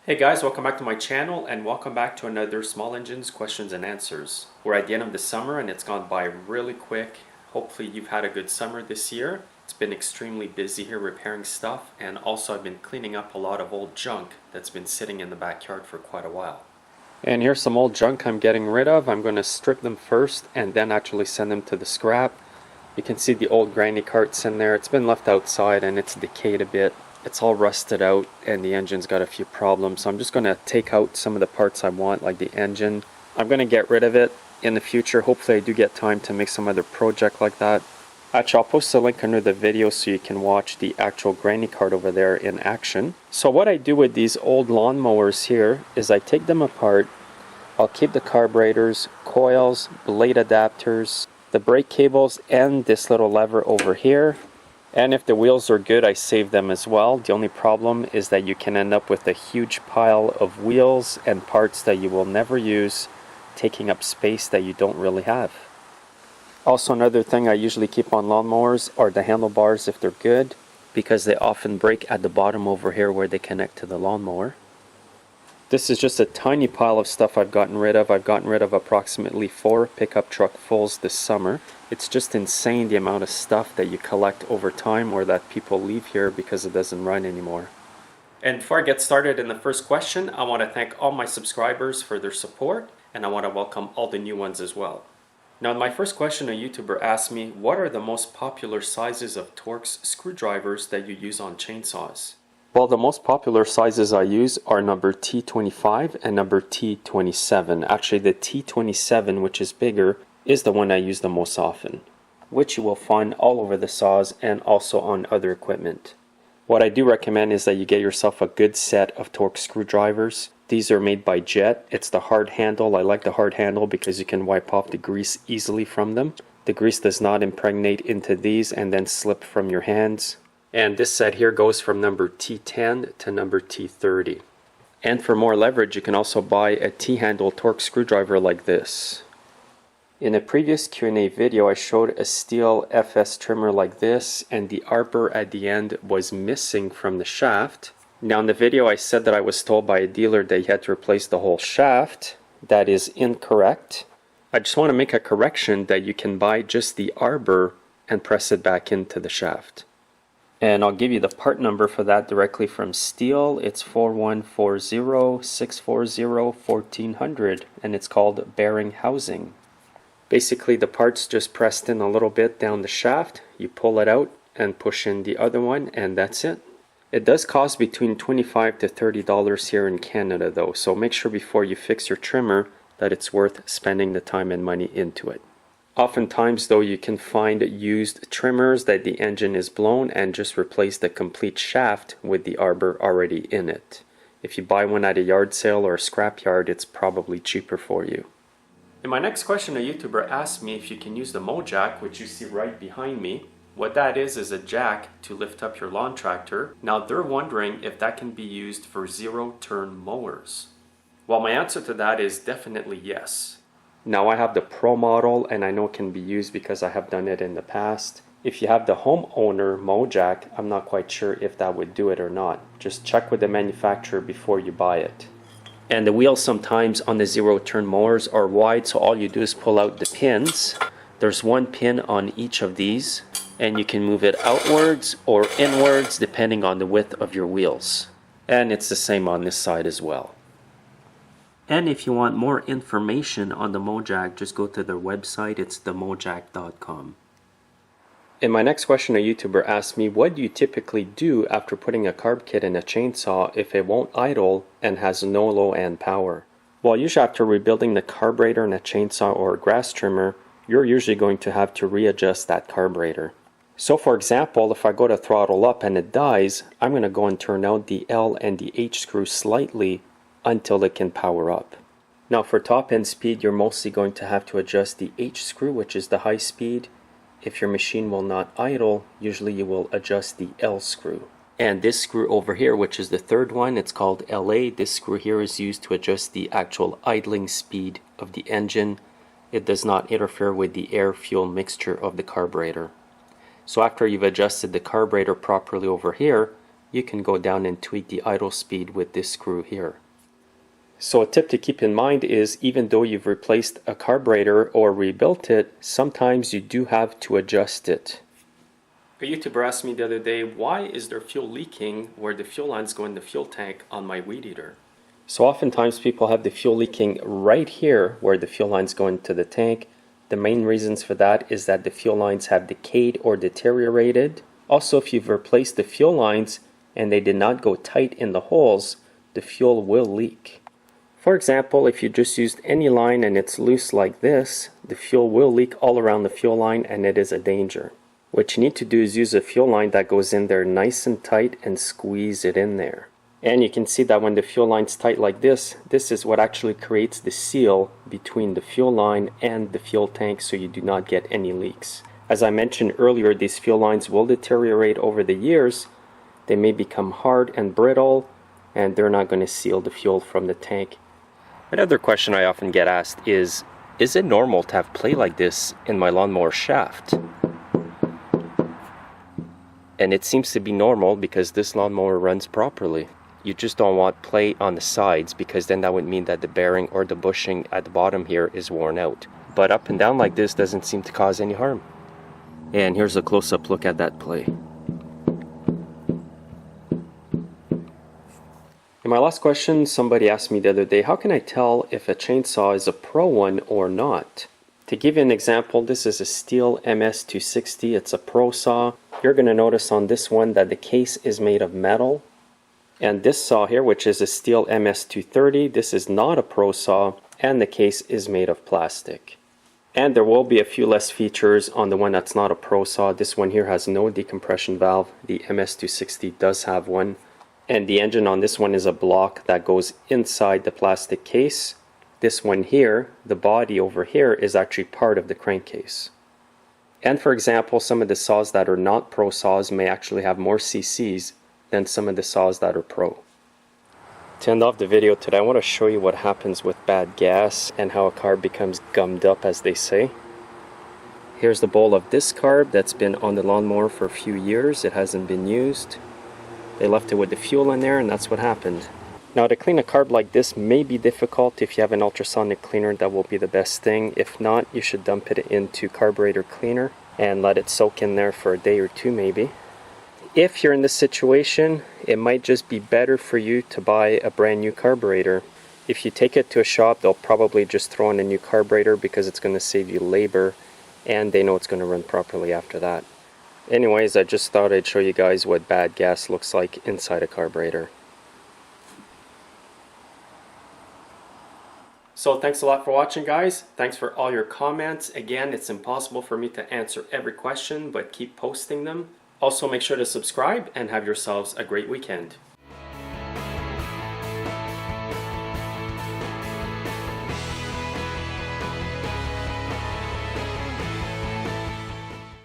Hey guys, welcome back to my channel and welcome back to another Small Engines Questions and Answers. We're at the end of the summer and it's gone by really quick. Hopefully you've had a good summer this year. It's been extremely busy here repairing stuff, and also I've been cleaning up a lot of old junk that's been sitting in the backyard for quite a while. And here's some old junk I'm getting rid of. I'm going to strip them first and then actually send them to the scrap. You can see the old granny carts in there. It's been left outside and it's decayed a bit. It's all rusted out and the engine's got a few problems, so I'm just going to take out some of the parts I want, like the engine. I'm going to get rid of it in the future. Hopefully I do get time to make some other project like that. Actually, I'll post a link under the video so you can watch the actual granny cart over there in action. So what I do with these old lawnmowers here is I take them apart. I'll keep the carburetors, coils, blade adapters, the brake cables, and this little lever over here. And if the wheels are good, I save them as well. The only problem is that you can end up with a huge pile of wheels and parts that you will never use, taking up space that you don't really have. Also, another thing I usually keep on lawnmowers are the handlebars if they're good, because they often break at the bottom over here where they connect to the lawnmower. This is just a tiny pile of stuff I've gotten rid of. I've gotten rid of approximately 4 pickup truck fulls this summer. It's just insane the amount of stuff that you collect over time or that people leave here because it doesn't run anymore. And before I get started in the first question, I want to thank all my subscribers for their support, and I want to welcome all the new ones as well. Now, in my first question, a YouTuber asked me, what are the most popular sizes of TORX screwdrivers that you use on chainsaws? Well, the most popular sizes I use are number T25 and number T27. Actually, the T27, which is bigger, is the one I use the most often, which you will find all over the saws and also on other equipment. What I do recommend is that you get yourself a good set of TORX screwdrivers. These are made by Jet. It's the hard handle. I like the hard handle because you can wipe off the grease easily from them. The grease does not impregnate into these and then slip from your hands. And this set here goes from number T10 to number T30. And for more leverage, you can also buy a T-handle TORX screwdriver like this. In a previous Q&A video, I showed a Stihl FS trimmer like this, and the arbor at the end was missing from the shaft. Now in the video, I said that I was told by a dealer that he had to replace the whole shaft. That is incorrect. I just want to make a correction that you can buy just the arbor and press it back into the shaft. And I'll give you the part number for that directly from Stihl. It's 4140-640-1400, and it's called bearing housing. Basically, the part's just pressed in a little bit down the shaft. You pull it out and push in the other one, and that's it. It does cost between $25 to $30 here in Canada though, so make sure before you fix your trimmer that it's worth spending the time and money into it. Oftentimes though, you can find used trimmers that the engine is blown and just replace the complete shaft with the arbor already in it. If you buy one at a yard sale or a scrap yard, it's probably cheaper for you. In my next question, a YouTuber asked me if you can use the mojack, which you see right behind me. What that is a jack to lift up your lawn tractor. Now they're wondering if that can be used for zero-turn mowers. Well, my answer to that is definitely yes. Now I have the Pro model and I know it can be used because I have done it in the past. If you have the homeowner mojack, I'm not quite sure if that would do it or not. Just check with the manufacturer before you buy it. And the wheels sometimes on the zero-turn mowers are wide, so all you do is pull out the pins. There's one pin on each of these, and you can move it outwards or inwards depending on the width of your wheels. And it's the same on this side as well. And if you want more information on the mojack, just go to their website. It's themojack.com. In my next question, a YouTuber asked me, what do you typically do after putting a carb kit in a chainsaw if it won't idle and has no low end power? Well, usually after rebuilding the carburetor in a chainsaw or a grass trimmer, you're usually going to have to readjust that carburetor. So for example, if I go to throttle up and it dies, I'm going to go and turn out the L and the H screw slightly until it can power up. Now for top end speed, you're mostly going to have to adjust the H screw, which is the high speed. If your machine will not idle, usually you will adjust the L screw. And this screw over here, which is the third one, it's called LA. This screw here is used to adjust the actual idling speed of the engine. It does not interfere with the air-fuel mixture of the carburetor. So after you've adjusted the carburetor properly over here, you can go down and tweak the idle speed with this screw here. So a tip to keep in mind is even though you've replaced a carburetor or rebuilt it, sometimes you do have to adjust it. A YouTuber asked me the other day, why is there fuel leaking where the fuel lines go in the fuel tank on my weed eater? So oftentimes people have the fuel leaking right here where the fuel lines go into the tank. The main reasons for that is that the fuel lines have decayed or deteriorated. Also, if you've replaced the fuel lines and they did not go tight in the holes, the fuel will leak. For example, if you just used any line and it's loose like this, the fuel will leak all around the fuel line and it is a danger. What you need to do is use a fuel line that goes in there nice and tight and squeeze it in there. And you can see that when the fuel line's tight like this is what actually creates the seal between the fuel line and the fuel tank so you do not get any leaks. As I mentioned earlier, these fuel lines will deteriorate over the years. They may become hard and brittle and they're not going to seal the fuel from the tank. Another question I often get asked is it normal to have play like this in my lawnmower shaft? And it seems to be normal because this lawnmower runs properly. You just don't want play on the sides because then that would mean that the bearing or the bushing at the bottom here is worn out. But up and down like this doesn't seem to cause any harm. And here's a close-up look at that play. In my last question, somebody asked me the other day, how can I tell if a chainsaw is a pro one or not? To give you an example, this is a Stihl MS260. It's a pro saw. You're going to notice on this one that the case is made of metal. And this saw here, which is a Stihl MS230, this is not a pro saw, and the case is made of plastic. And there will be a few less features on the one that's not a pro saw. This one here has no decompression valve. The MS260 does have one. And the engine on this one is a block that goes inside the plastic case. This one here, the body over here, is actually part of the crankcase. And for example, some of the saws that are not pro saws may actually have more cc's than some of the saws that are pro. To end off the video today, I want to show you what happens with bad gas and how a carb becomes gummed up, as they say. Here's the bowl of this carb that's been on the lawnmower for a few years. It hasn't been used. They left it with the fuel in there and that's what happened. Now to clean a carb like this may be difficult. If you have an ultrasonic cleaner, that will be the best thing. If not, you should dump it into carburetor cleaner and let it soak in there for a day or two maybe. If you're in this situation, it might just be better for you to buy a brand new carburetor. If you take it to a shop, they'll probably just throw in a new carburetor because it's going to save you labor and they know it's going to run properly after that. Anyways, I just thought I'd show you guys what bad gas looks like inside a carburetor. So thanks a lot for watching, guys. Thanks for all your comments. Again, it's impossible for me to answer every question, but keep posting them. Also, make sure to subscribe and have yourselves a great weekend.